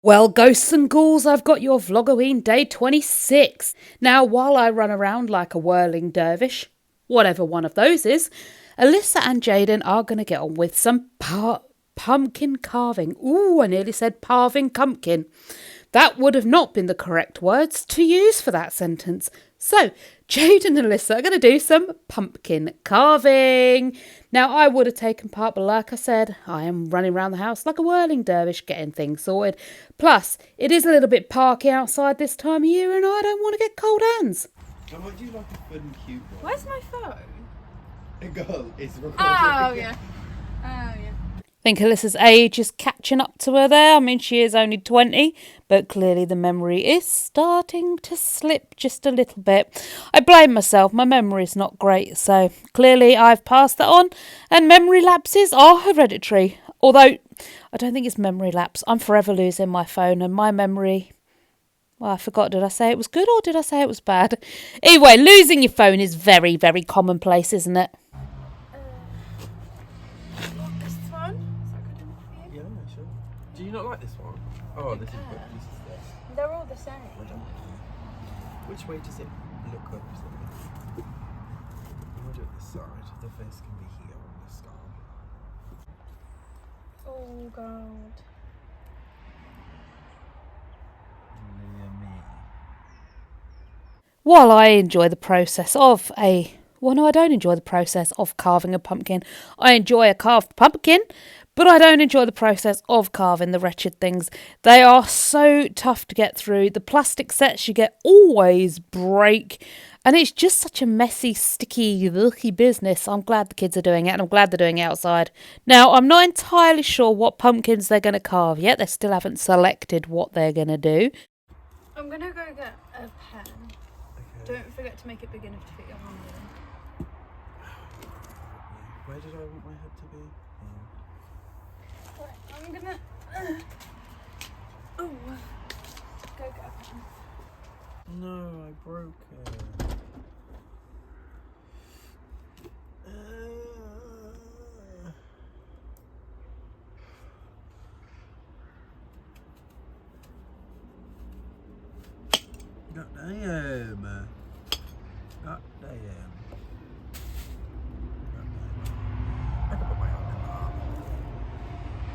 Well, ghosts and ghouls, I've got your vloggoween day 26. Now, while I run around like a whirling dervish, whatever one of those is, Alyssa and Jaydon are going to get on with some pumpkin carving. Ooh, I nearly said parving pumpkin. That would have not been the correct words to use for that sentence. So, Jaydon and Alyssa are going to do some pumpkin carving. Now, I would have taken part, but like I said, I am running around the house like a whirling dervish getting things sorted. Plus, it is a little bit parky outside this time of year and I don't want to get cold hands. I might do like a fun, cute one. Where's my phone? A girl is recording. Oh, yeah. Oh, yeah. I think Alyssa's age is catching up to her there. I mean, she is only 20, but clearly the memory is starting to slip just a little bit. I blame myself. My memory is not great, so clearly I've passed that on, and memory lapses are hereditary. Although, I don't think it's memory lapse. I'm forever losing my phone, and my memory... Well, I forgot, did I say it was good or did I say it was bad? Anyway, losing your phone is very, very commonplace, isn't it? This one? Is that good enough for you? Yeah, sure. Do you not like this one? Oh, this is good. This is this. They're all the same. I don't know. Which way does it look up? I'm going to do it this side. The face can be here on the skull. Oh, God. While I enjoy the process of Well, no, I don't enjoy the process of carving a pumpkin. I enjoy a carved pumpkin, but I don't enjoy the process of carving the wretched things. They are so tough to get through. The plastic sets you get always break, and it's just such a messy, sticky, icky business. I'm glad the kids are doing it, and I'm glad they're doing it outside. Now, I'm not entirely sure what pumpkins they're going to carve yet. They still haven't selected what they're going to do. I'm going to go get a pen. Okay. Don't forget to make it big enough to fit your hand in. Where did I want my head to be? Right, I'm going to... Oh. Go get a pen. No, I broke it. God damn. God damn. I can put my hand in that.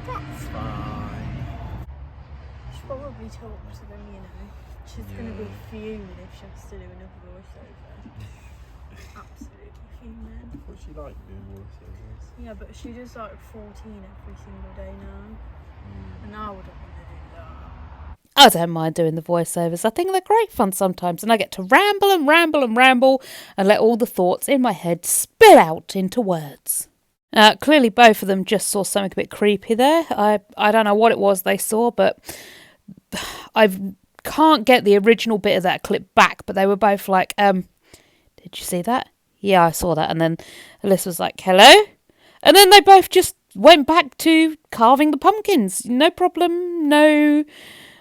That's fine. She probably talked to them, you know. She's going to be fuming if she has to do another voiceover. Absolutely fuming. I thought she liked doing voiceovers. Yeah, but she does like 14 every single day now. And I wouldn't want to do that. I don't mind doing the voiceovers. I think they're great fun sometimes, and I get to ramble and ramble and ramble and let all the thoughts in my head spill out into words. Clearly both of them just saw something a bit creepy there. I don't know what it was they saw, but I can't get the original bit of that clip back, but they were both like, did you see that? Yeah, I saw that. And then Alyssa was like, hello? And then they both just went back to carving the pumpkins. No problem, no...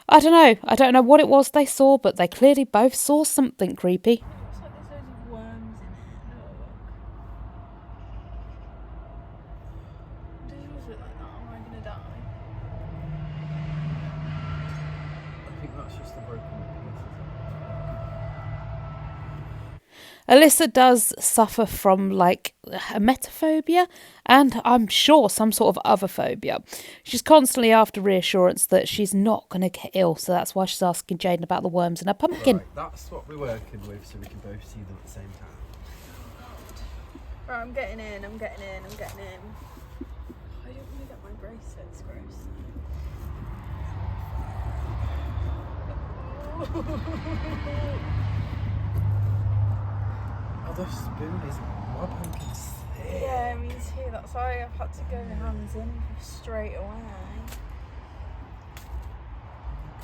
I don't know what it was they saw, but they clearly both saw something creepy. It looks like there's loads of worms in it. Look. Does yours look like that? Am I going to die? I think that's just the broken pieces. Alyssa does suffer from, like, emetophobia and I'm sure some sort of other phobia. She's constantly after reassurance that she's not going to get ill, so that's why she's asking Jaydon about the worms in her pumpkin. Right, that's what we're working with, so we can both see them at the same time. Right, I'm getting in. I don't want to get my bracelets gross. Oh, the spoon is my pumpkin's thick. Yeah, me too. That's why I've had to go hands in straight away.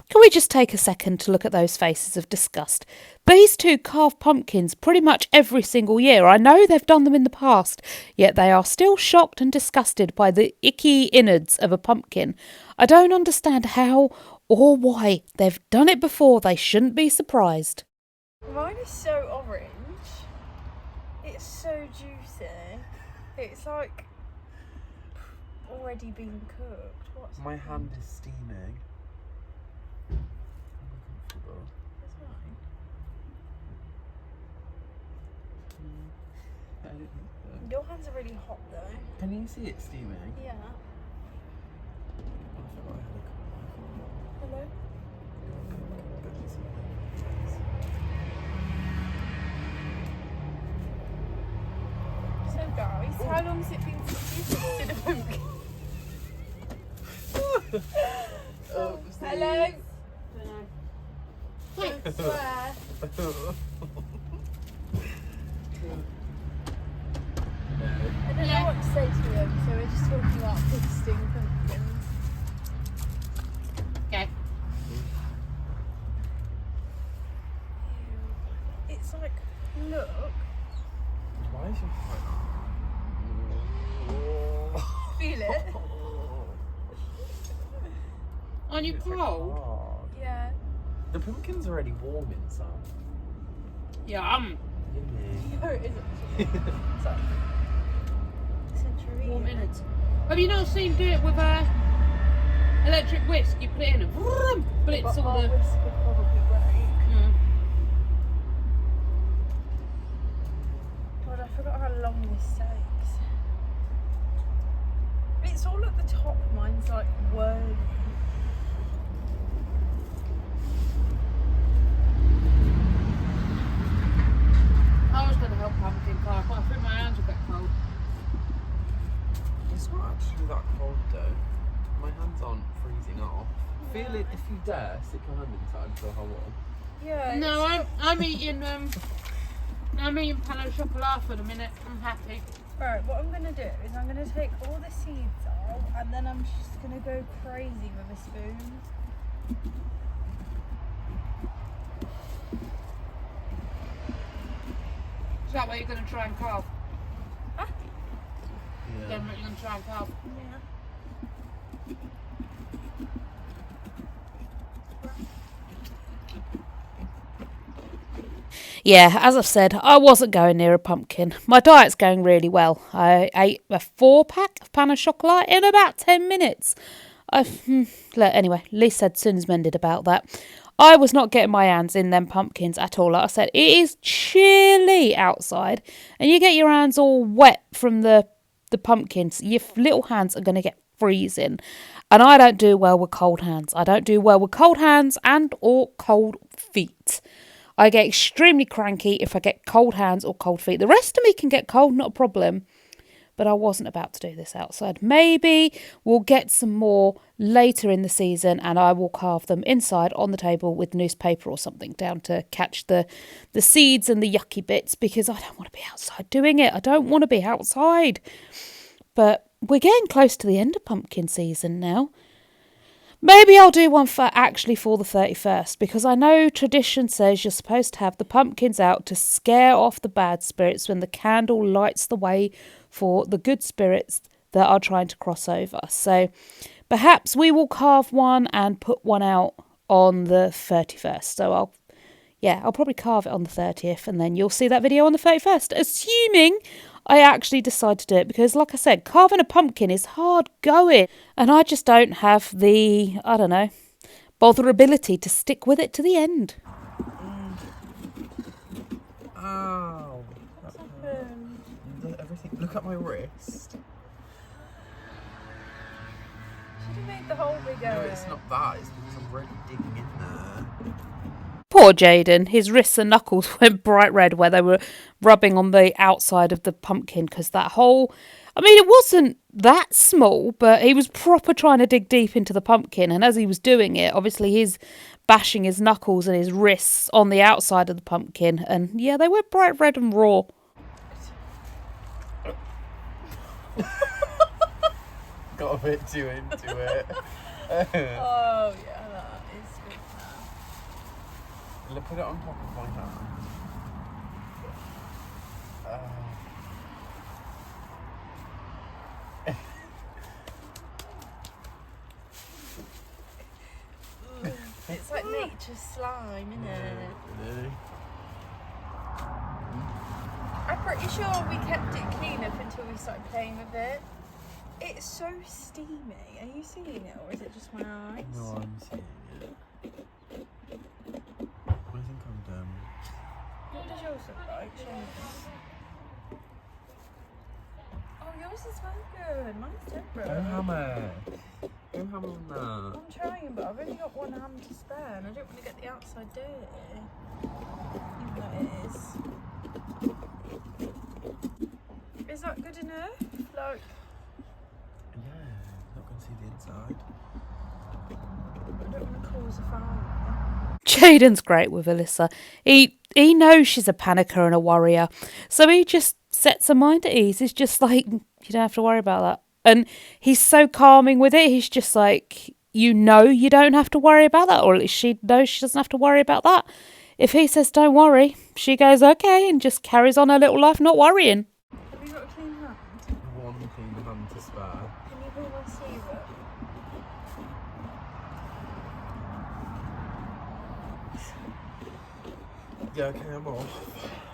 Can we just take a second to look at those faces of disgust? These two carve pumpkins pretty much every single year. I know they've done them in the past, yet they are still shocked and disgusted by the icky innards of a pumpkin. I don't understand how or why. They've done it before. They shouldn't be surprised. Mine is so orange. It's so juicy. It's like already been cooked. What's My hand is steaming. Your hands are really hot though. Can you see it steaming? Yeah. I forgot I had a cup. Hello? So guys, how long has it been since you've tasted a pumpkin? Hello? Don't swear. I don't know what to say to them, so we're just talking about tasting pumpkins. Okay. It's like, look. Why is your Feel it? Aren't you cold? Yeah. The pumpkin's already warm inside. Yeah, No, it isn't. Sorry. Century. warm innards. Have you not seen do it with a electric whisk? You put it in and vroom, but it's But all our the. whisk would probably break. Mm. God, I forgot how long this takes. It's all at the top. Mine's like whirling. I was going to help pumpkin carve, but I think my hands are a bit cold. It's not actually that cold though. My hands aren't freezing off. Feel it if you dare. Stick your hand inside and feel how warm. Yeah. No, I'm eating pan au chocolat for the minute. I'm happy. Right, what I'm gonna do is I'm gonna take all the seeds out and then I'm just gonna go crazy with a spoon. Is that what you're going to try and carve? Huh? Yeah. Then what you're going to try and carve? Yeah. Yeah, as I've said, I wasn't going near a pumpkin. My diet's going really well. I ate a 4-pack of pan au chocolat in about 10 minutes. Anyway, Lee said sins mended about that. I was not getting my hands in them pumpkins at all. Like I said, it is chilly outside and you get your hands all wet from the pumpkins. Your little hands are going to get freezing. And I don't do well with cold hands. I don't do well with cold hands and or cold feet. I get extremely cranky if I get cold hands or cold feet. The rest of me can get cold, not a problem. But I wasn't about to do this outside. Maybe we'll get some more later in the season and I will carve them inside on the table with newspaper or something down to catch the seeds and the yucky bits because I don't want to be outside doing it. I don't want to be outside. But we're getting close to the end of pumpkin season now. Maybe I'll do one for the 31st because I know tradition says you're supposed to have the pumpkins out to scare off the bad spirits when the candle lights the way for the good spirits that are trying to cross over. So perhaps we will carve one and put one out on the 31st. So I'll probably carve it on the 30th and then you'll see that video on the 31st, assuming I actually decide to do it because, like I said, carving a pumpkin is hard going and I just don't have the, botherability to stick with it to the end. Ow. What's happened? Everything. Look at my wrist. Should have made the hole bigger. No, it's not that. It's because I'm already digging in there. Poor Jaydon, his wrists and knuckles went bright red where they were rubbing on the outside of the pumpkin because that hole, it wasn't that small, but he was proper trying to dig deep into the pumpkin. And as he was doing it, obviously he's bashing his knuckles and his wrists on the outside of the pumpkin. And yeah, they went bright red and raw. Got a bit too into it. Oh, yeah, that is good now. Put it on top of my hand. It's like nature's slime, isn't it? I'm pretty sure we kept it clean up until we started playing with it. It's so steamy. Are you seeing it or is it just my eyes? No, I'm seeing it. I think I'm done. What does yours look like? Show me. yours is very good. Mine's different. Go hammer. Go hammer on that. I'm trying, but I've only got one hand to spare, and I don't want to get the outside dirty. Even though it is. Is that good enough? Like, Yeah, not going to see the inside. I don't want to cause a fire. Jaydon's great with Alyssa. He knows she's a panicker and a worrier, so he just sets her mind at ease. He's just like, you don't have to worry about that. And he's so calming with it. He's just like, you don't have to worry about that, or at least she knows she doesn't have to worry about that. If he says don't worry, she goes okay and just carries on her little life not worrying. Have you got a clean hand? One clean hand to spare. Can you pull my sleeve up? Yeah, okay, I'm off.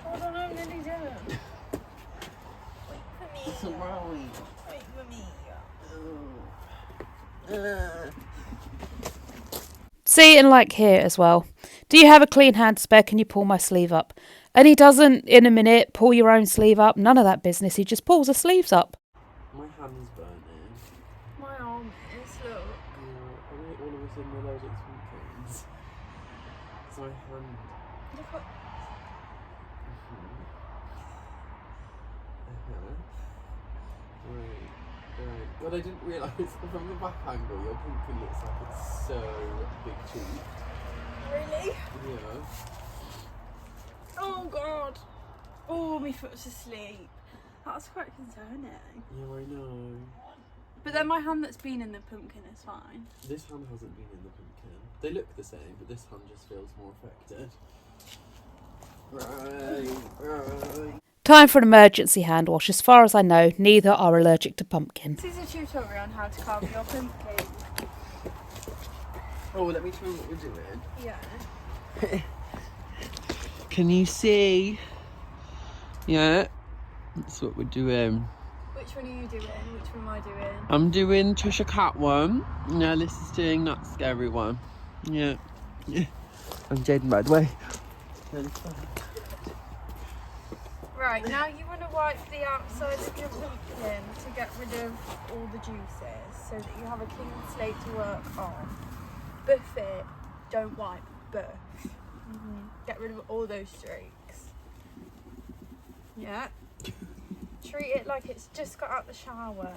Hold on, I'm nearly done. Wait for me. Sorry. Wait for me. See, and like here as well. Do you have a clean hand spare? Can you pull my sleeve up? And he doesn't, in a minute, pull your own sleeve up. None of that business. He just pulls the sleeves up. My hand's burning. My arm is, look. Yeah, I think all of a sudden we're allergic to pumpkins. It's my hand. Look what. Right. God, I didn't realise from the back angle your pumpkin looks like it's so big cheeked. Really? Yeah. Oh god. Oh, my foot's asleep. That's quite concerning. Yeah, I know. But then my hand that's been in the pumpkin is fine. This hand hasn't been in the pumpkin. They look the same, but this hand just feels more affected. Right. Time for an emergency hand wash. As far as I know, neither are allergic to pumpkin. This is a tutorial on how to carve your pumpkin. Oh, let me show you what we're doing. Yeah. Can you see? Yeah, that's what we're doing. Which one are you doing? Which one am I doing? I'm doing Cheshire Cat one. No, Alyssa's doing that scary one. Yeah. I'm Jaydon, by the way. Right, now you want to wipe the outside of your pumpkin to get rid of all the juices so that you have a clean slate to work on. Buff it, don't wipe, buff. Get rid of all those streaks. Yeah. Treat it like it's just got out the shower.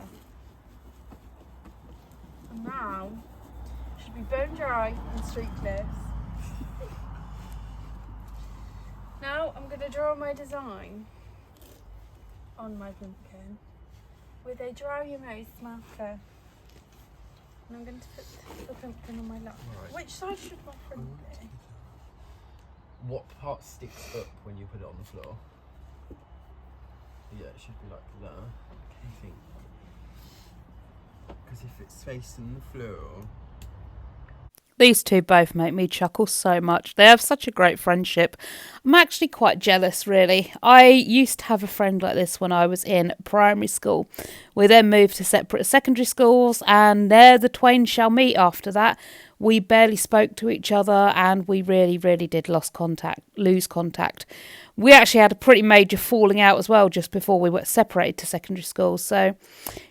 And now, it should be bone dry and streakless. Now I'm going to draw my design on my pumpkin with a dry erase marker. And I'm going to put the pumpkin on my lap. Right. Which side should my front be? What part sticks up when you put it on the floor? Yeah, it should be like that. I think. Because if it's facing the floor. These two both make me chuckle so much. They have such a great friendship. I'm actually quite jealous, really. I used to have a friend like this when I was in primary school. We then moved to separate secondary schools, and there the twain shall meet after that. We barely spoke to each other, and we really, really did lose contact. We actually had a pretty major falling out as well just before we were separated to secondary school. So,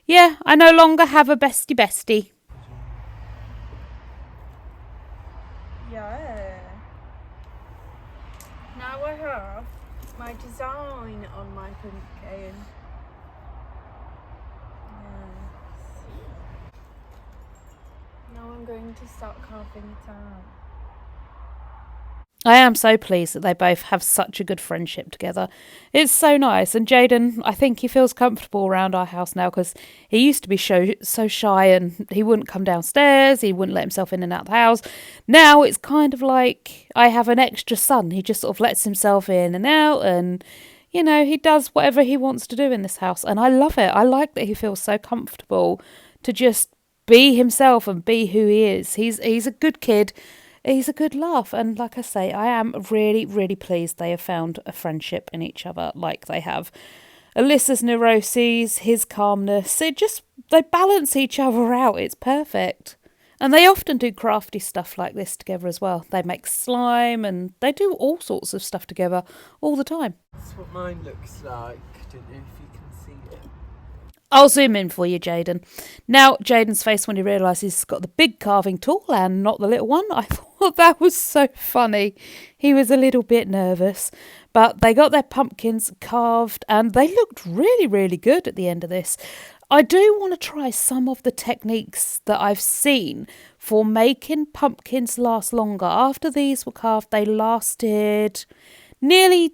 yeah, I no longer have a bestie. Yeah. Now I have my design on my pumpkin. Yes. Now I'm going to start carving it out. I am so pleased that they both have such a good friendship together. It's so nice. And Jaydon, I think he feels comfortable around our house now because he used to be so shy and he wouldn't come downstairs. He wouldn't let himself in and out of the house. Now it's kind of like I have an extra son. He just sort of lets himself in and out and, you know, he does whatever he wants to do in this house. And I love it. I like that he feels so comfortable to just be himself and be who he is. He's a good kid. He's a good laugh, and like I say, I am really, really pleased they have found a friendship in each other like they have. Alyssa's neuroses, his calmness, they balance each other out. It's perfect. And they often do crafty stuff like this together as well. They make slime and they do all sorts of stuff together all the time. That's what mine looks like. Don't know if you can see it. I'll zoom in for you, Jaydon. Now, Jaydon's face when he realises he's got the big carving tool and not the little one. I thought that was so funny. He was a little bit nervous. But they got their pumpkins carved and they looked really, really good at the end of this. I do want to try some of the techniques that I've seen for making pumpkins last longer. After these were carved, they lasted nearly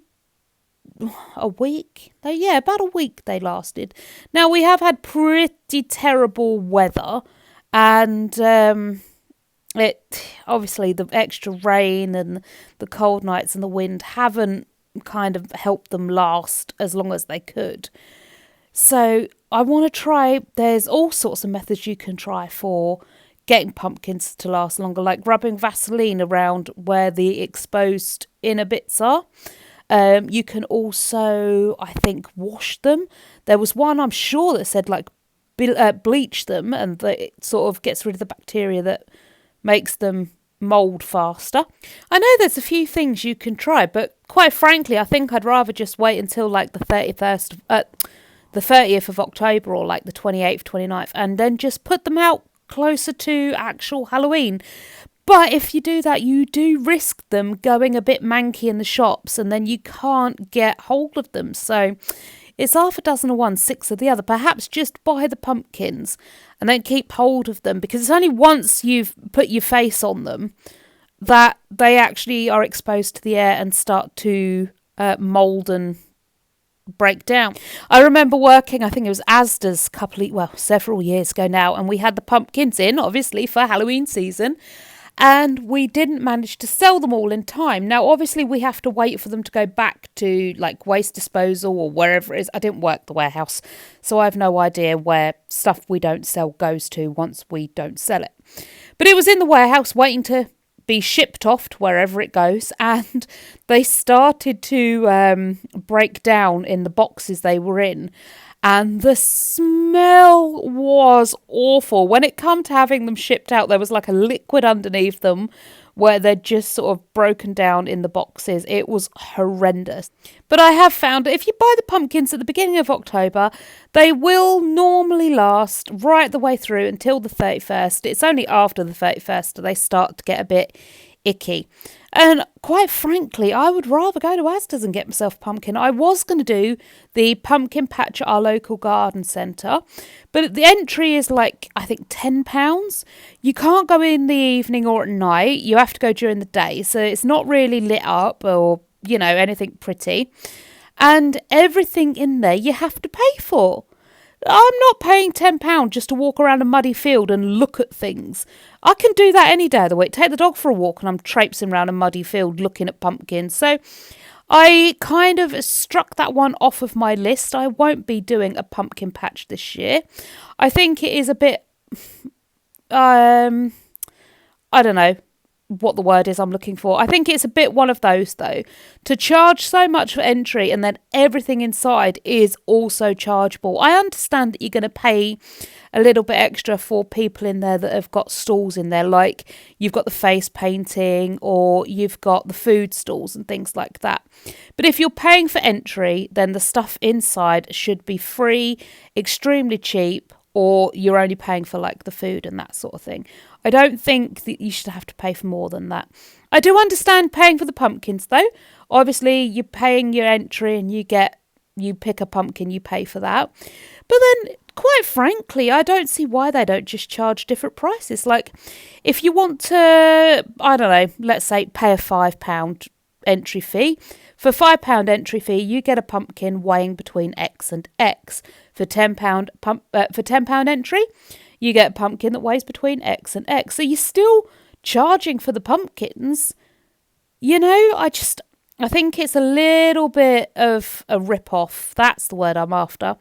a week. Yeah, about a week they lasted. Now, we have had pretty terrible weather and it obviously the extra rain and the cold nights and the wind haven't kind of helped them last as long as they could. So I want to try, there's all sorts of methods you can try for getting pumpkins to last longer, like rubbing Vaseline around where the exposed inner bits are. You can also, I think, wash them. There was one, I'm sure, that said like bleach them, and it sort of gets rid of the bacteria that makes them mould faster. I know there's a few things you can try, but quite frankly, I think I'd rather just wait until like the 30th of October or like the 28th, 29th, and then just put them out closer to actual Halloween. But if you do that, you do risk them going a bit manky in the shops and then you can't get hold of them. So it's half a dozen of one, six of the other. Perhaps just buy the pumpkins and then keep hold of them, because it's only once you've put your face on them that they actually are exposed to the air and start to mould and break down. I remember working, I think it was Asda's several years ago now, and we had the pumpkins in, obviously, for Halloween season. And we didn't manage to sell them all in time. Now, obviously, we have to wait for them to go back to like waste disposal or wherever it is. I didn't work the warehouse, so I have no idea where stuff we don't sell goes to once we don't sell it. But it was in the warehouse waiting to be shipped off to wherever it goes, and they started to break down in the boxes they were in. And the smell was awful. When it come to having them shipped out, there was like a liquid underneath them where they're just sort of broken down in the boxes. It was horrendous. But I have found that if you buy the pumpkins at the beginning of October, they will normally last right the way through until the 31st. It's only after the 31st that they start to get a bit icky. And quite frankly, I would rather go to Asda's and get myself a pumpkin. I was going to do the pumpkin patch at our local garden centre, but the entry is like, I think, £10. You can't go in the evening or at night. You have to go during the day, so it's not really lit up or, you know, anything pretty. And everything in there you have to pay for. I'm not paying £10 just to walk around a muddy field and look at things. I can do that any day of the week. Take the dog for a walk and I'm traipsing around a muddy field looking at pumpkins. So I kind of struck that one off of my list. I won't be doing a pumpkin patch this year. I think it is a bit, I don't know what the word is I'm looking for. I think it's a bit one of those, though, to charge so much for entry and then everything inside is also chargeable. I understand that you're going to pay a little bit extra for people in there that have got stalls in there, like you've got the face painting or you've got the food stalls and things like that. But if you're paying for entry, then the stuff inside should be free, extremely cheap, or you're only paying for like the food and that sort of thing. I don't think that you should have to pay for more than that. I do understand paying for the pumpkins though. Obviously you're paying your entry and you pick a pumpkin, you pay for that. But then quite frankly, I don't see why they don't just charge different prices. Like if you want to, I don't know, let's say pay a £5 entry fee. For £5 entry fee, you get a pumpkin weighing between X and X. For £10 entry, you get a pumpkin that weighs between X and X. So you're still charging for the pumpkins. You know, I think it's a little bit of a rip-off. That's the word I'm after.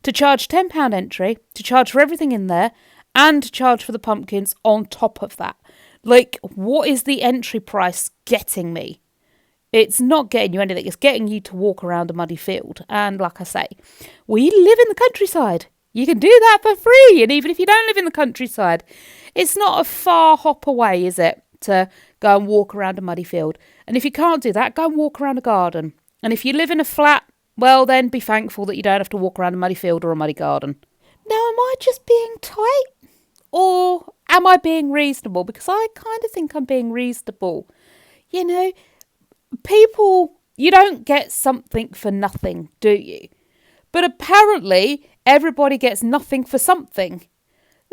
To charge £10 entry, to charge for everything in there, and to charge for the pumpkins on top of that. Like, what is the entry price getting me? It's not getting you anything. It's getting you to walk around a muddy field. And like I say, we live in the countryside. You can do that for free. And even if you don't live in the countryside, it's not a far hop away, is it, to go and walk around a muddy field. And if you can't do that, go and walk around a garden. And if you live in a flat, well, then be thankful that you don't have to walk around a muddy field or a muddy garden. Now, am I just being tight? Or am I being reasonable? Because I kind of think I'm being reasonable. You know, people, you don't get something for nothing, do you? But apparently, everybody gets nothing for something.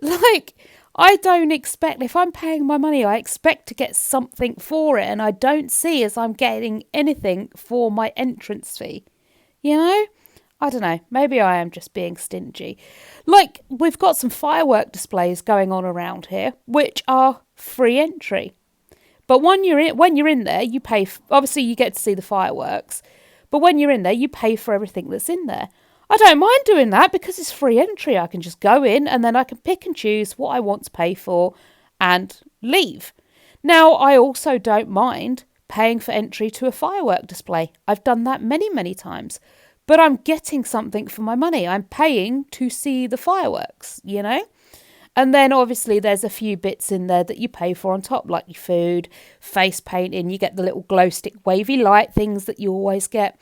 Like, I don't expect, if I'm paying my money, I expect to get something for it. And I don't see as I'm getting anything for my entrance fee. You know? I don't know. Maybe I am just being stingy. Like, we've got some firework displays going on around here, which are free entry. But when you're in there, you pay. Obviously, you get to see the fireworks. But when you're in there, you pay for everything that's in there. I don't mind doing that because it's free entry. I can just go in and then I can pick and choose what I want to pay for and leave. Now, I also don't mind paying for entry to a firework display. I've done that many, many times. But I'm getting something for my money. I'm paying to see the fireworks, you know? And then obviously there's a few bits in there that you pay for on top, like your food, face painting. You get the little glow stick wavy light things that you always get.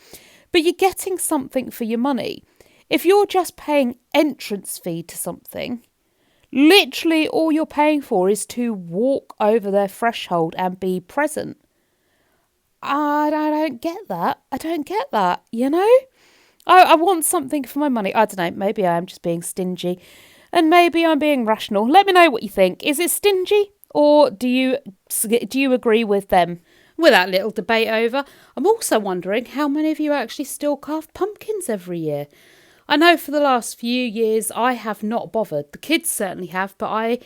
But you're getting something for your money. If you're just paying entrance fee to something, literally all you're paying for is to walk over their threshold and be present. I don't get that. I don't get that, you know? I want something for my money. I don't know. Maybe I am just being stingy. And maybe I'm being rational. Let me know what you think. Is it stingy? Or do you agree with them? With that little debate over, I'm also wondering how many of you actually still carve pumpkins every year. I know for the last few years I have not bothered. The kids certainly have, but I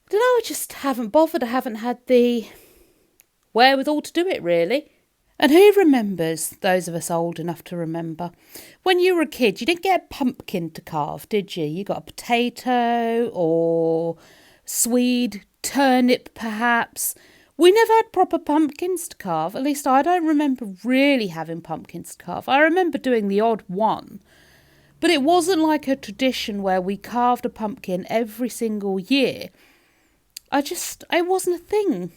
don't know, I just haven't bothered. I haven't had the wherewithal to do it, really. And who remembers, those of us old enough to remember, when you were a kid, you didn't get a pumpkin to carve, did you? You got a potato or swede, turnip perhaps. We never had proper pumpkins to carve. At least I don't remember really having pumpkins to carve. I remember doing the odd one. But it wasn't like a tradition where we carved a pumpkin every single year. It wasn't a thing.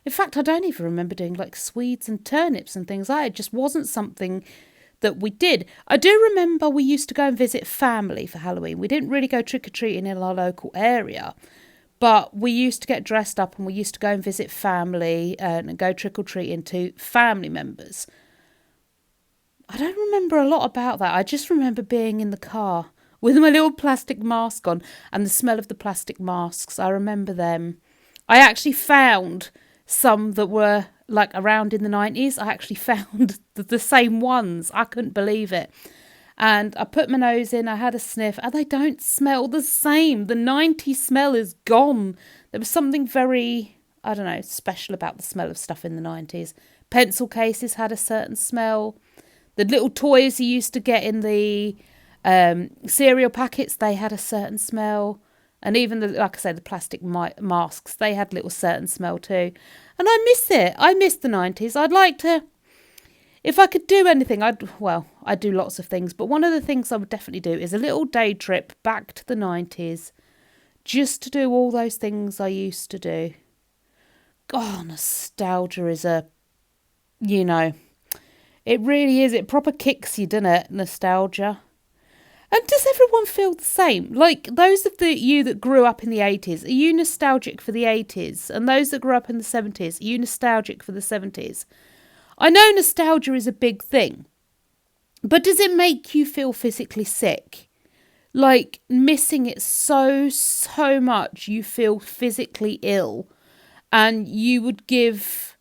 In fact, I don't even remember doing like swedes and turnips and things like that. It just wasn't something that we did. I do remember we used to go and visit family for Halloween. We didn't really go trick-or-treating in our local area, but we used to get dressed up and we used to go and visit family and go trick-or-treating to family members. I don't remember a lot about that. I just remember being in the car with my little plastic mask on and the smell of the plastic masks. I remember them. I actually found some that were like around in the 90s. I actually found the same ones. I couldn't believe it. And I put my nose in, I had a sniff, and they don't smell the same. The 90s smell is gone. There was something very, I don't know, special about the smell of stuff in the 90s. Pencil cases had a certain smell. The little toys you used to get in the cereal packets, they had a certain smell. And even, like I said, the plastic masks, they had a little certain smell too. And I miss it. I miss the 90s. I'd like to, if I could do anything, I'd do lots of things. But one of the things I would definitely do is a little day trip back to the 90s. Just to do all those things I used to do. God, nostalgia is it really is. It proper kicks you, doesn't it? Nostalgia. And does everyone feel the same? Like, those of you that grew up in the 80s, are you nostalgic for the 80s? And those that grew up in the 70s, are you nostalgic for the 70s? I know nostalgia is a big thing, but does it make you feel physically sick? Like, missing it so much, you feel physically ill, and you would give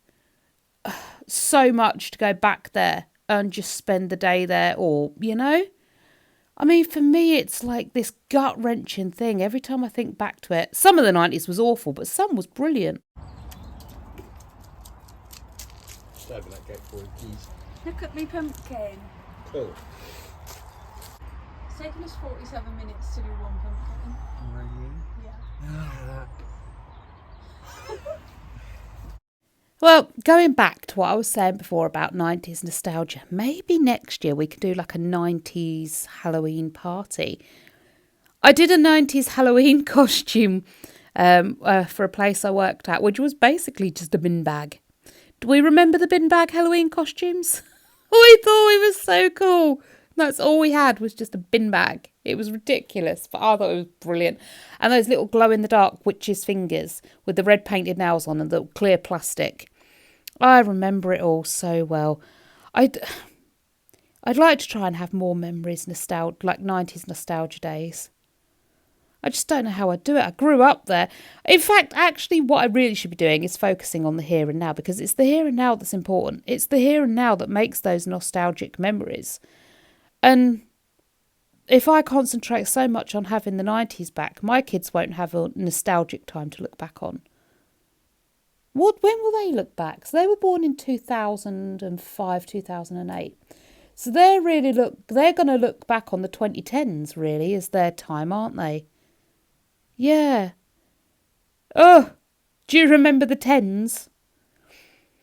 so much to go back there and just spend the day there, or, you know? I mean, for me, it's like this gut-wrenching thing. Every time I think back to it, some of the 90s was awful, but some was brilliant. Just open that gate for you, please. Look at me pumpkin. Cool. It's taken us 47 minutes to do one pumpkin. Really? Yeah. Well, going back to what I was saying before about 90s nostalgia, maybe next year we could do like a 90s Halloween party. I did a 90s Halloween costume for a place I worked at, which was basically just a bin bag. Do we remember the bin bag Halloween costumes? I thought it was so cool. That's all we had was just a bin bag. It was ridiculous, but I thought it was brilliant. And those little glow-in-the-dark witches' fingers with the red painted nails on and the clear plastic. I remember it all so well. I'd like to try and have more memories, like 90s nostalgia days. I just don't know how I'd do it. I grew up there. In fact, actually, what I really should be doing is focusing on the here and now, because it's the here and now that's important. It's the here and now that makes those nostalgic memories. And if I concentrate so much on having the 90s back, my kids won't have a nostalgic time to look back on. When will they look back? So they were born in 2005, 2008. So they're going to look back on the 2010s, really, as their time, aren't they? Yeah. Oh, do you remember the 10s?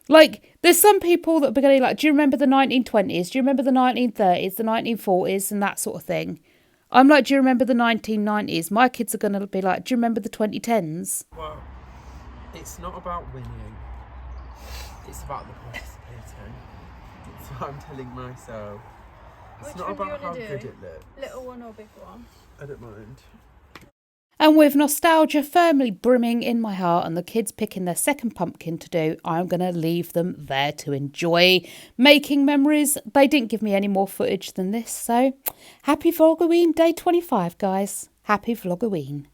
Like, there's some people that are going to be like, do you remember the 1920s? Do you remember the 1930s, the 1940s and that sort of thing? I'm like, do you remember the 1990s? My kids are going to be like, do you remember the 2010s? Well, it's not about winning. It's about the participating. That's what I'm telling myself. It's Which not one do you about how wanna good do? it looks. Little one or big one? I don't mind. And with nostalgia firmly brimming in my heart and the kids picking their second pumpkin to do, I'm going to leave them there to enjoy making memories. They didn't give me any more footage than this, so happy Vloggoween Day 25, guys. Happy Vloggoween.